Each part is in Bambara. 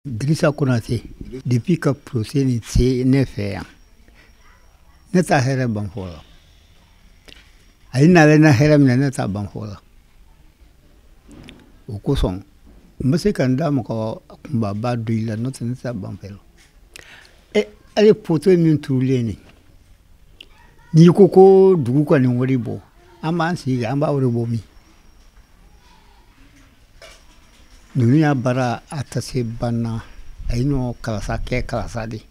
Drissa Konate, depuis que le procès n'est fait, ne t'a pas banfola. Aïna n'a pas ne t'a banfola. Au cousson, monsieur Kanda, mon baba d'huile, notre ne t'a banfola. Et elle est potée d'une tourlée. Ni coco, du coup, on est beau. Amansi, amba orobomi. Dunia bara atase bana aino kalasa ke kalasa di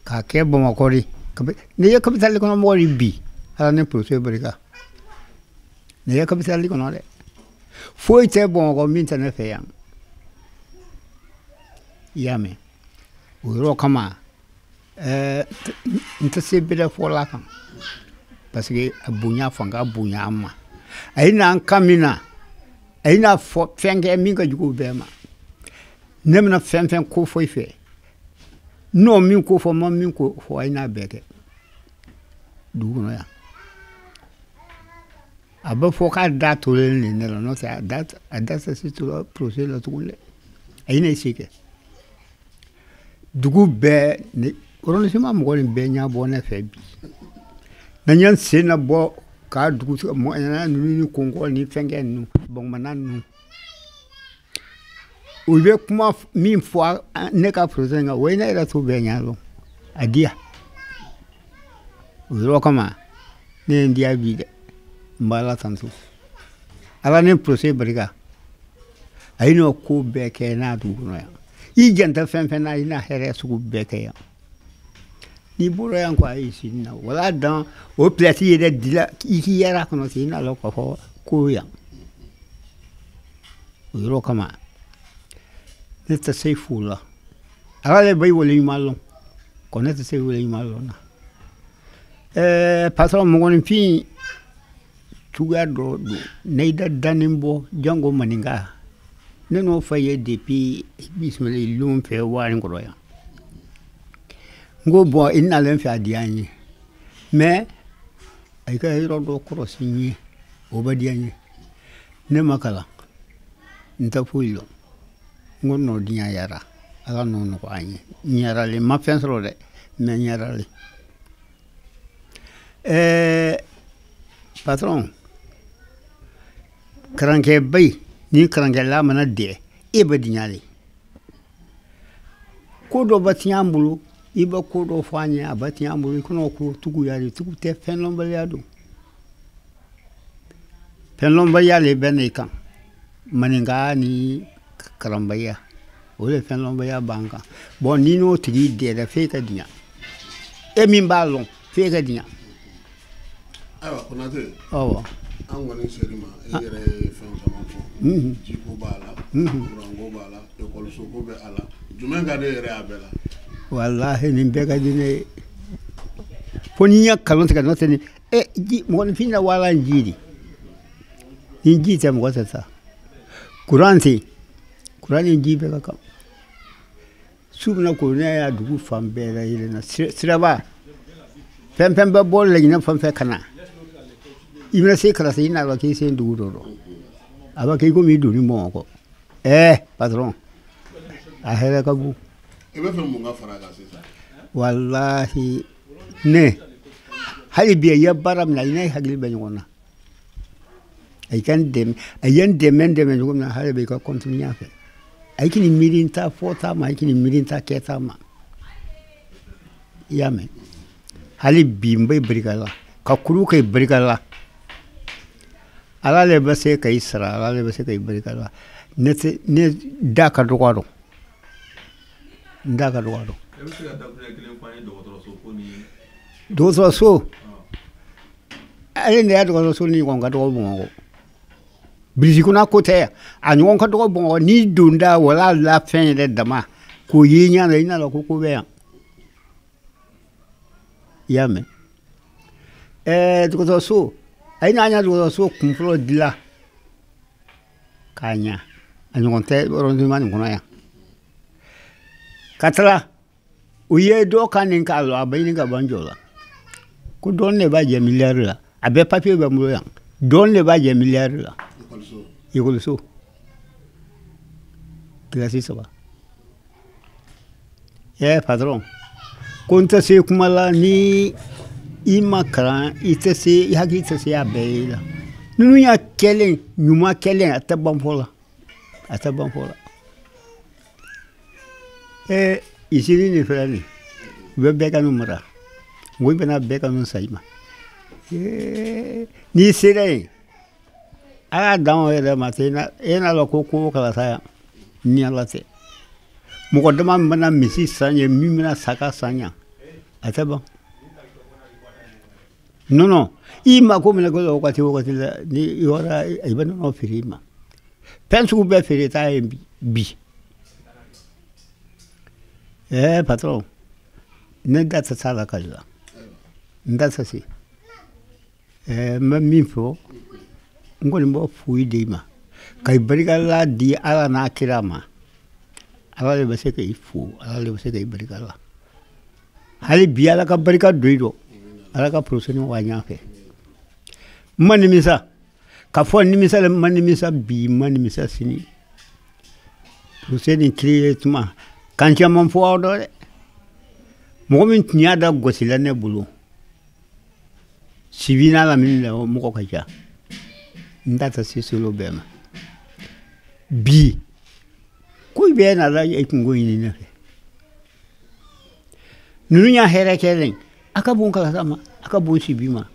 ka ke boma kori ne ya capital ko mo ri bi ala ne procès brika ne ya capital ko no de foi te bon ko min tane fe yan yame o ro kama ntase bida fo la kan parce que abunya fanga abunya amma aina kamina aina fo fenge minga jugo bema nemna fen ko foi fe no min ko fo man min ko fo aina beke dugo no ya aba fo ka dato le ne no ta date adata si to procès la tugule aina sike dugo be ne oron sima mo golin be nya bo na fe bi na nyan sena bo ka dugu mo na ni kongo ni fenge nu bon manan o be kuma min fo ne ka procès nga we na ira to be nya lo adia o ro kama ne ndia bi de mbala tantu ala ne procès briga ayino ko be ke na dugu no ya I janta fen na ina here su be ke ya ni buru yan kwa isi na wala dan o plati yede dila iki yara kono tina lo ko ko ya ro kama neta seifula ala le bay wala imalo ko neta sey wala imalo na patron mo ngoni fi tuga do neida danimbo jango maninga neno faye depuis bismillah lum fe wani ngoro ya ngo bo ina len fi adianye mais ay ka hiro do crossing o badianye ne makala nta fuilo ngo no dinya yara ala no no anye nyara le ma fensro de me nyara le patron kranke bay ni kranke la mana de e badinyale ko do batiambulu iba ko do fanya abati ambu ko no ko tugu yari tugu te fenlomba yado fenlomba yale benekan maninga ni karamba ya ole fenlomba ya banka bon ni no tigi de da feka dinya e min balon feka dinya awa konate awa an woni serima e yere fen sama ko jiko bala rango bala e ko so ko be ala jumenga de yere abela wallahi ni bega dine foni nya kalon te kanot ni ji mo ni fina wala njiri ni ji te mo tata kurani ji bega kam subna ko ne ya dugu fambe la ile na siraba pem ba bol le na fambe kana ibna se kala se ina ba ke se dugu do aba ke ko mi du ni mo ko patron a hele ka bu wallahi ne hali biya ya baram na ina hagil ben wona ay kan dem ayen demen ngona hali be ko continue afa ay kini mirinta fota ma ay kini mirinta keta ma yame hali bimbe brigala ka kuru kay brigala ala le basse kay sara ala le basse kay brigala ne daka do ndaka do do so ale ne do so ni gonga do bongo brisi kuna kote anyon ka do bongo ni dunda wala la fin de dama ko yinya na ina ko be yame do so ay na nya do so kumflo dila kanya anyon te rondi man ngona ya katala uye do kanin ka lo abayin ga banjola ku don ne ba je milliard la abe papier ba mu yan don ne ba je milliard la yikolo so klasi so ba patron ko n tɛ se kuma la ni i ma kalan i tɛ se i hakili tɛ se a bɛɛ ye la ninnu y'a kɛlen ɲuman kɛlen a tɛ ban fɔ la a tɛ ban fɔ la isini ni filɛ nin u bɛ bɛɛ ka nu mara n ko i bɛna bɛɛ ka nu sa i ma n'i sera yen a y'a dan o yɛrɛ ma ten e n'a lɔn ko kalasa yan ni ala tɛ mɔgɔ dama min bɛna misi san ye min bɛna saga san yan a tɛ ban non i mako minɛ ko la wagati la ni i bɔra i bɛ nɔnɔ feere i ma fɛn sugu bɛɛ feere t'a ye bi patron ne da tɛ s'a la ka la n da tɛ se n bɛ min fɔ n kɔni b'o f'u de ma ka i barikala di ala n'a kira ma ala de bɛ se k'i fo ala de bɛ se k'i barikala hali bi ala ka barika don i rɔ ala ka poroseni wa ɲafɛ ma nimisa ka fɔ nimisa le ma nimisa bi ma nimisa sini poroseni kiri tuma kan caman fɔ aw dɔ dɛ mɔgɔ min tun y'a da gosila ne bolo sibina la min la mɔgɔ ka ca n da tɛ se solo bɛɛ ma bi ko i bɛɛ nana i kungo ɲini ne fɛ ninnu y'a hɛrɛ kɛlen a ka bon kalasa ma a ka bon sibi ma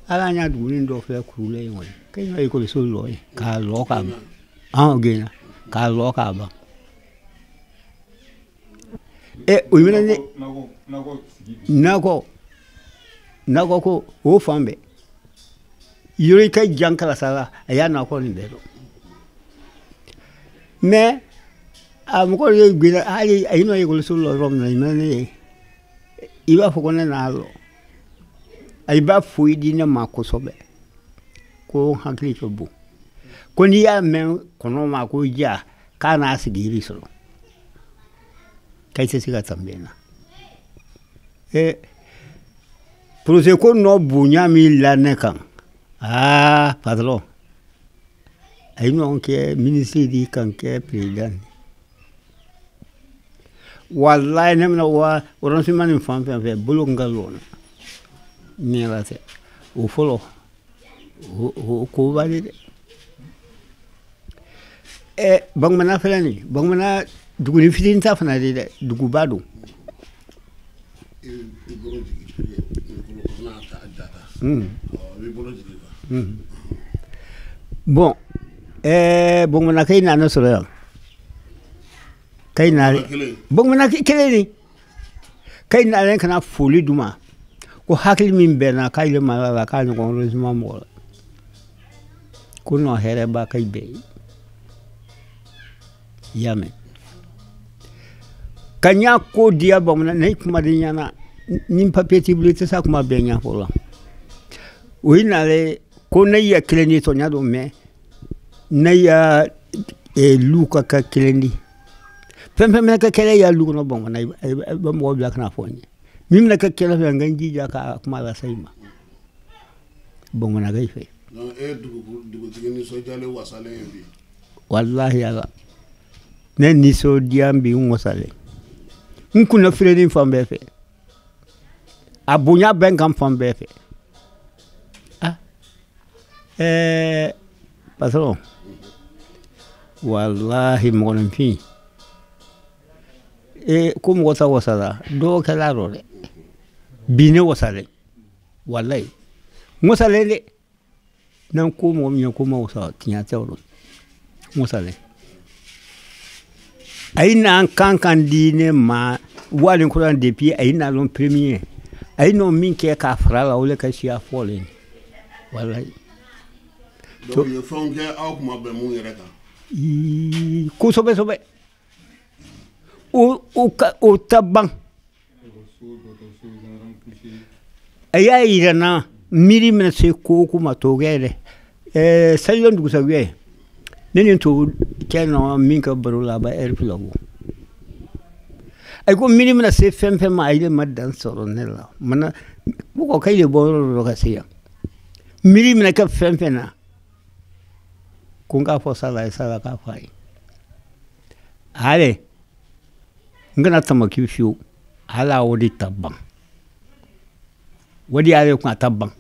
ala y'a dumuni dɔ filɛ kurula yen kɔni k'e ɲɔ ekɔliso lɔ ye k'a lɔ k'a ban an gɛnna k'a lɔ k'a ban o minɛ ne nakɔ ko o fan bɛɛ yɔrɔ i ka jan kalasa la a y'a nakɔ nin bɛɛ dɔn mais a mɔgɔ ye gbera hali a y'i nɔ ekɔliso lɔ yɔrɔ min na i minɛ ne ye i b'a fɔ ko ne n'a lɔ i b'a foyi di ne ma kosɛbɛ ko n hakili ka bon ko n'i y'a mɛn kɔnɔ ma ko ja k'a n'a sigi yiri sɔrɔ k'a tɛ se ka tanbɛn na porose ko nɔ bonya min la ne kan patron a ye ɲɔgɔn kɛ ministre di kan kɛ président wallahi ne bɛna wa renseignement nin fan fɛn fɛn bolo n ka lɔn ni ala tɛ o fɔlɔ o koba de dɛ Baŋmana filɛ nin Baŋmana duguni fitinin ta fana de dɛ duguba don bon Baŋmana kɛ i nana sɔrɔ yan kay naare Baŋmana kelen ni kay naare kana foli duma ko hakili min bɛnna k'a yɛlɛ mara la k'a ɲɔgɔn resuma mɔgɔ la ko nɔ hɛrɛ b'a kay bɛɛ i y'a mɛn ka ɲa ko diya Baŋmana ne kuma de ɲana ni papier t'i bolo i tɛ se a kuma bɛɛ ɲɛfɔ la o ye naare ko ne ya kelen di tɔɲa don mɛ ne ya lu ka kɛ kelen di fɛn fɛn bɛna kɛ kɛlɛ y'a lu kɔnɔ Baŋmana i bɛ mɔgɔ bila kana fɔ n ye min bɛna kɛ kɛlɛ fɛ n ka n jija k'a kuma lase i ma Baŋmana ka i fɛ dugutigi nisɔndiyalen wasalen ye bi wallahi ala ne nisɔndiya bi n wasalen n kunna filɛli fan bɛɛ fɛ a bonya bɛ n kan fan bɛɛ fɛ patron wallahi mɔgɔninfin ko mɔgɔ ta wasala dɔw kɛla rɔ dɛ bi ne wasalen wallahi n wasalen dɛ n'an ko mɔgɔ min ye ko ma wasa tiɲɛ tɛ o rɔ n wasalen a ye n'an kan di ne ma wali kura depuis a ye n'a lɔn premier a ye n'o min kɛ k'a fara la o le ka siya fɔlen wallahi donc ye fɛnw kɛ aw kuma bɛn mun yɛrɛ kan kosɛbɛ o ta ban a y'a yira n na miiri bɛna se ko ma tɔgɔ dɛ salilɔn dugusajɛ ne ni to kɛ nɔ min ka baro la a bɛ ɛri fila bɔ a ko miiri bɛna se fɛn fɛn ma a ye ma dan sɔrɔ ne la mana mɔgɔ ka ye bɔ yɔrɔ dɔ ka se yan miiri bɛna kɛ fɛn fɛn na ko n k'a fɔ sala k'a fɔ a ye ale n kana tamaki fiyewu hali o de ta ban o de y'ale kun a ta ban